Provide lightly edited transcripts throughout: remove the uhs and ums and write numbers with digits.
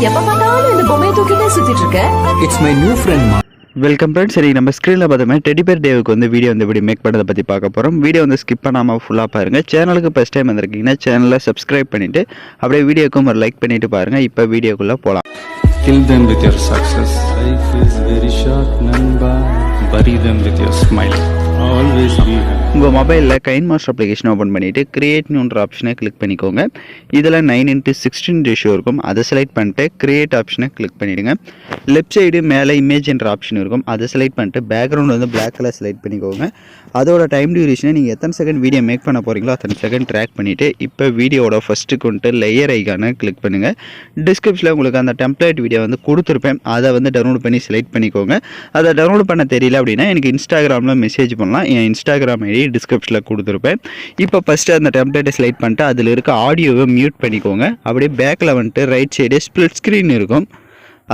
எப்ப பார்த்தாலும் இந்த பொம்மையை தூக்கிட்டே சுத்திட்டு இருக்க. It's my new friend, ma. Welcome friends. சரி, நம்ம ஸ்க்ரீனில் பார்த்தோம்னா டெடி பேர் டேவுக்கு வந்து வீடியோ வந்து எப்படி மேக் பண்ணுறதை பற்றி பார்க்க போகிறோம். வீடியோ வந்து ஸ்கிப் பண்ணாமல் ஃபுல்லாக பாருங்கள். சேனலுக்கு ஃபஸ்ட் டைம் வந்திருக்கீங்கன்னா சேனலை சப்ஸ்கிரைப் பண்ணிவிட்டு அப்படியே வீடியோக்கும் ஒரு லைக் பண்ணிவிட்டு பாருங்கள். இப்போ வீடியோக்குள்ளே போகலாம். Kill them with your success. Life is very short, Namba. Bury them with your smile. Always be happy. உங்கள் மொபைலில் கைன்மாஸ்டர் அப்ளிகேஷன் ஓப்பன் பண்ணிவிட்டு கிரியேட் நியூன்ற ஆப்ஷனை கிளிக் பண்ணிக்கோங்க. இதில் 9:16 ரேஷியோ இருக்கும். அதை செலக்ட் பண்ணிட்டு கிரியேட் ஆப்ஷனை கிளிக் பண்ணிவிடுங்க. லெஃப்ட் சைடு மேலே இமேஜ் என்ற ஆப்ஷன் இருக்கும். அதை செலக்ட் பண்ணிட்டு பேக்ரவுண்ட் வந்து பிளாக் கலர் செலக்ட் பண்ணிக்கோங்க. அதோட டைம் டியூரேஷனை நீங்கள் எத்தனை செகண்ட் வீடியோ மேக் பண்ண போகிறீங்களோ அத்தனை செகண்ட் ட்ராக் பண்ணிவிட்டு இப்போ வீடியோட ஃபஸ்ட்டு கொண்டு லேயர் ஐக்கானை கிளிக் பண்ணுங்கள். டிஸ்கிரிப்ஷனில் உங்களுக்கு அந்த டெம்ப்ளேட் வீடியோ வந்து கொடுத்துருப்பேன். அதை வந்து டவுன்லோட் பண்ணி செலக்ட் பண்ணிக்கோங்க. அதை டவுன்லோட் பண்ண தெரியல அப்படின்னா எனக்கு இன்ஸ்டாகிராமில் மெசேஜ் பண்ணலாம். என் இன்ஸ்டாகிராம் ஐடி டிஸ்கிரிப்ஷனில் கொடுத்துருப்பேன். இப்போ ஃபஸ்ட்டு அந்த டெம்ப்ளேட்டை செலக்ட் பண்ணிட்டு அதில் இருக்க ஆடியோவை மியூட் பண்ணிக்கோங்க. அப்படியே பேக்கில் வந்துட்டு ரைட் சைடு ஸ்ப்ளிட் ஸ்க்ரீன் இருக்கும்.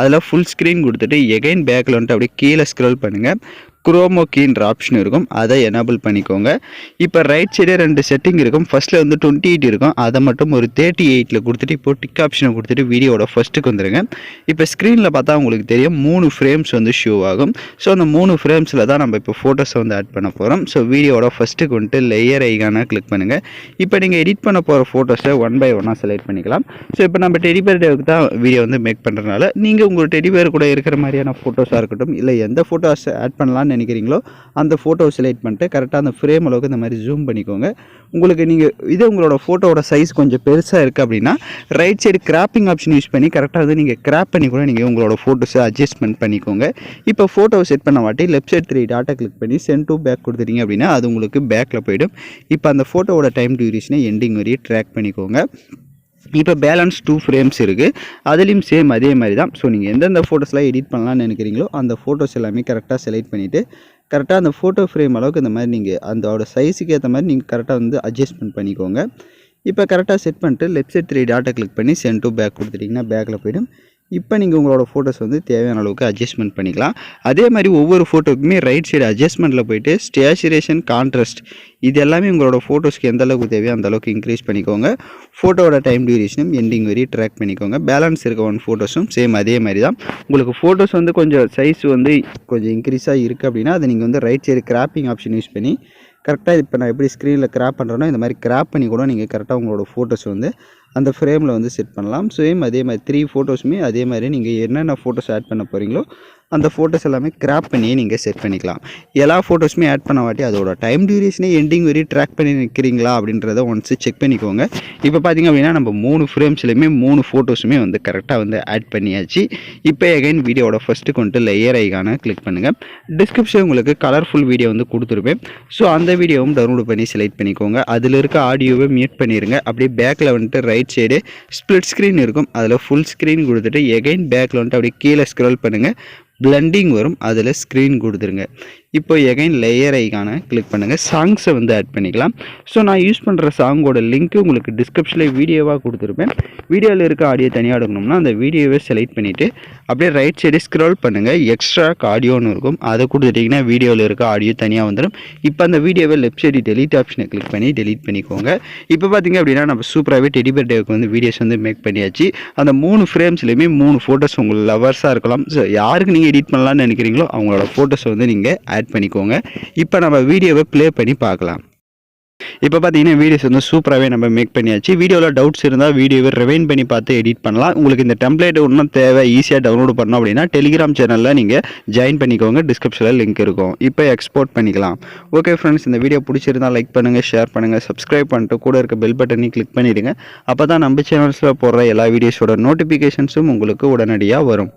அதில் ஃபுல் ஸ்க்ரீன் கொடுத்துட்டு எகைன் பேக்கில் வந்துட்டு அப்படியே கீழே ஸ்க்ரோல் பண்ணுங்கள். குரோமோ கீன்ற ஆப்ஷன் இருக்கும். அதை எனேபிள் பண்ணிக்கோங்க. இப்போ ரைட் சைடே 2 செட்டிங் இருக்கும். ஃபஸ்ட்டில் வந்து 28 இருக்கும். அதை மட்டும் ஒரு 38 கொடுத்துட்டு இப்போ டிக் ஆப்ஷனை கொடுத்துட்டு வீடியோட ஃபஸ்ட்டுக்கு வந்துடுங்க. இப்போ ஸ்க்ரீனில் பார்த்தா உங்களுக்கு தெரியும் 3 ஃப்ரேம்ஸ் வந்து ஷோ ஆகும். ஸோ அந்த 3 ஃப்ரேம்ஸில் தான் நம்ம இப்போ ஃபோட்டோஸை வந்து ஆட் பண்ண போகிறோம். ஸோ வீடியோட ஃபஸ்ட்டுக்கு வந்துட்டு லேயர் ஐக்கான கிளிக் பண்ணுங்கள். இப்போ நீங்கள் எடிட் பண்ண போகிற ஃபோட்டோஸை 1 by 1 செலக்ட் பண்ணிக்கலாம். ஸோ இப்போ நம்ம டெடி பேர் டேவுக்கு தான் வீடியோ வந்து மேக் பண்ணுறதுனால நீங்கள் உங்கள் டெடி பேர் கூட இருக்கிற மாதிரியான ஃபோட்டோஸாக இருக்கட்டும், இல்லை எந்த ஃபோட்டோஸை ஆட் பண்ணலான்னு நினைக்கிறீங்களோ அந்த ஃபோட்டோ செலக்ட் பண்ணிட்டு கரெக்டாக அந்த ஃப்ரேம் அளவுக்கு இந்த மாதிரி ஜூம் பண்ணிக்கோங்க. உங்களுக்கு நீங்கள் இதே உங்களோட ஃபோட்டோவோட சைஸ் கொஞ்சம் பெருசாக இருக்குது அப்படின்னா right side cropping option use பண்ணி கரெக்டாக வந்து நீங்கள் கிராப் பண்ணி கூட நீங்கள் உங்களோட ஃபோட்டோஸை அட்ஜஸ்ட்மெண்ட் பண்ணிக்கோங்க. இப்போ ஃபோட்டோவை செட் பண்ண வாட்டி லெஃப்ட் சைடு 3 டாட்டா கிளிக் பண்ணி சென்ட் டு பேக் கொடுத்துட்டீங்க அப்படின்னா அது உங்களுக்கு பேக்கில் போய்டும். இப்போ அந்த ஃபோட்டோவோட டைம் டியூரேஷனை எண்டிங் வரையும் ட்ராக் பண்ணிக்கோங்க. இப்போ பேலன்ஸ் 2 ஃப்ரேம்ஸ் இருக்குது. அதுலேயும் சேம் அதே மாதிரி தான். ஸோ நீங்கள் எந்தெந்த ஃபோட்டோஸ்லாம் எடிட் பண்ணலான்னு நினைக்கிறீங்களோ அந்த ஃபோட்டோஸ் எல்லாமே கரெக்டாக செலக்ட் பண்ணிவிட்டு கரெக்டாக அந்த ஃபோட்டோ ஃப்ரேம் அளவுக்கு இந்த மாதிரி நீங்கள் அதோட சைஸுக்கு ஏற்ற மாதிரி நீங்கள் கரெக்டாக வந்து அட்ஜஸ்ட்மெண்ட் பண்ணிக்கோங்க. இப்போ கரெக்டாக செட் பண்ணிட்டு லெஃப்ட் சைட் 3 டாட்டா கிளிக் பண்ணி சென்ட் டு பேக் கொடுத்துட்டிங்கன்னா பேக்கில் போய்டும். இப்போ நீங்கள் உங்களோட ஃபோட்டோஸ் வந்து தேவையான அளவுக்கு அட்ஜஸ்ட்மெண்ட் பண்ணிக்கலாம். அதே மாதிரி ஒவ்வொரு ஃபோட்டோக்குமே ரைட் சைடு அட்ஜஸ்ட்மெண்ட்டில் போய்ட்டு ஸ்டேச்சுரேஷன், கான்ட்ராஸ்ட் இது எல்லாமே உங்களோட ஃபோட்டோஸ்க்கு எந்த அளவுக்கு தேவையோ அந்த அளவுக்கு இன்க்ரீஸ் பண்ணிக்கோங்க. ஃபோட்டோவோட டைம் டியூரேஷனும் எண்டிங் வரையும் ட்ராக் பண்ணிக்கோங்க. பேலன்ஸ் இருக்க 1 ஃபோட்டோஸும் சேம் அதே மாதிரி தான். உங்களுக்கு ஃபோட்டோஸ் வந்து கொஞ்சம் சைஸ் வந்து கொஞ்சம் இன்க்ரீஸாக இருக்குது அப்படின்னா அதை நீங்கள் வந்து right side cropping option use பண்ணி கரெக்டாக இப்போ நான் எப்படி ஸ்க்ரீனில் கிராப் பண்ணுறேனோ இந்த மாதிரி கிராப் பண்ணி கூட நீங்கள் கரெக்டாக உங்களோட ஃபோட்டோஸ் வந்து அந்த ஃப்ரேமில் வந்து செட் பண்ணலாம். சேம் அதே மாதிரி 3 ஃபோட்டோஸுமே அதே மாதிரி நீங்கள் என்னென்ன ஃபோட்டோஸ் ஆட் பண்ண போகிறீங்களோ அந்த ஃபோட்டோஸ் எல்லாமே கிராப் பண்ணியே நீங்கள் செட் பண்ணிக்கலாம். எல்லா ஃபோட்டோஸுமே ஆட் பண்ண வாட்டி அதோட டைம் டியூரேஷனே எண்டிங் வரையும் ட்ராக் பண்ணி நிற்கிறீங்களா அப்படின்றத ஒன்ஸ் செக் பண்ணிக்கோங்க. இப்போ பார்த்திங்க அப்படின்னா நம்ம 3 ஃப்ரேம்ஸ்லையுமே 3 ஃபோட்டோஸுமே வந்து கரெக்டாக வந்து ஆட் பண்ணியாச்சு. இப்போ எகைன் வீடியோட ஃபஸ்ட்டு கொண்டு லேயர் ஐக்கான கிளிக் பண்ணுங்கள். டிஸ்கிரிப்ஷன் உங்களுக்கு கலர்ஃபுல் வீடியோ வந்து கொடுத்துருப்பேன். ஸோ அந்த வீடியோவும் டவுன்லோட் பண்ணி செலக்ட் பண்ணிக்கோங்க. அதில் இருக்க ஆடியோவை மியூட் பண்ணிடுங்க. அப்படியே பேக்கில் வந்துட்டு ரைட் சைடு ஸ்ப்ளிட் ஸ்க்ரீன் இருக்கும். அதில் ஃபுல் ஸ்க்ரீன் கொடுத்துட்டு எகைன் பேக்கில் வந்துட்டு அப்படியே கீழே ஸ்க்ரோல் பண்ணுங்கள். பிளண்டிங் வரும். அதில் ஸ்க்ரீன் கொடுத்துருங்க. இப்போ எகைன் லேயர் ஐக்கான கிளிக் பண்ணுங்கள். சாங்ஸை வந்து ஆட் பண்ணிக்கலாம். ஸோ நான் யூஸ் பண்ணுற சாங்கோட லிங்க்கு உங்களுக்கு டிஸ்கிரிப்ஷனில் வீடியோவாக கொடுத்துருப்பேன். வீடியோவில் இருக்க ஆடியோ தனியாக எடுக்கணும்னா அந்த வீடியோவை செலக்ட் பண்ணிவிட்டு அப்படியே ரைட் சைடு ஸ்க்ரோல் பண்ணுங்கள். எக்ஸ்ட்ரா ஆடியோன்னு இருக்கும். அதை கொடுத்துட்டிங்கன்னா வீடியோவில் இருக்க ஆடியோ தனியாக வந்துடும். இப்போ அந்த வீடியோவை லெஃப்ட் சைடு டெலீட் ஆப்ஷனை கிளிக் பண்ணி டெலீட் பண்ணிக்கோங்க. இப்போ பார்த்திங்க அப்படின்னா நம்ம சூப்பராகவே டெடி பேர் டேவுக்கு வந்து வீடியோஸ் வந்து மேக் பண்ணியாச்சு. அந்த 3 ஃப்ரேம்ஸ்லையுமே 3 ஃபோட்டோஸ் உங்களுக்கு லவர்ஸாக இருக்கலாம். ஸோ யாருக்கு நீங்கள் எடிட் பண்ணலான்னு நினைக்கிறீங்களோ அவங்களோட ஃபோட்டோஸை வந்து நீங்கள் ஆட் பண்ணிக்கோங்க. இப்போ நம்ம வீடியோவை ப்ளே பண்ணி பார்க்கலாம். இப்போ பார்த்தீங்கன்னா வீடியோஸ் வந்து சூப்பராகவே நம்ம மேக் பண்ணியாச்சு. வீடியோவில் டவுட்ஸ் இருந்தால் வீடியோவை ரிவைண்ட் பண்ணி பார்த்து எடிட் பண்ணலாம். உங்களுக்கு இந்த டெம்ப்ளேட் இன்னும் தேவை ஈஸியாக டவுன்லோட் பண்ணோம் அப்படின்னா டெலிகிராம் சேனலில் நீங்கள் ஜாயின் பண்ணிக்கோங்க. டிஸ்கிரிப்ஷனில் லிங்க் இருக்கும். இப்போ எக்ஸ்போர்ட் பண்ணிக்கலாம். ஓகே ஃப்ரெண்ட்ஸ், இந்த வீடியோ பிடிச்சிருந்தால் லைக் பண்ணுங்கள், ஷேர் பண்ணுங்கள், சப்ஸ்கிரைப் பண்ணிட்டு கூட இருக்க பெல் பட்டனையும் கிளிக் பண்ணிவிடுங்க. அப்போ தான் நம்ம சேனல்ஸில் போடுற எல்லா வீடியோஸோட நோட்டிஃபிகேஷன்ஸும் உங்களுக்கு உடனடியாக வரும்.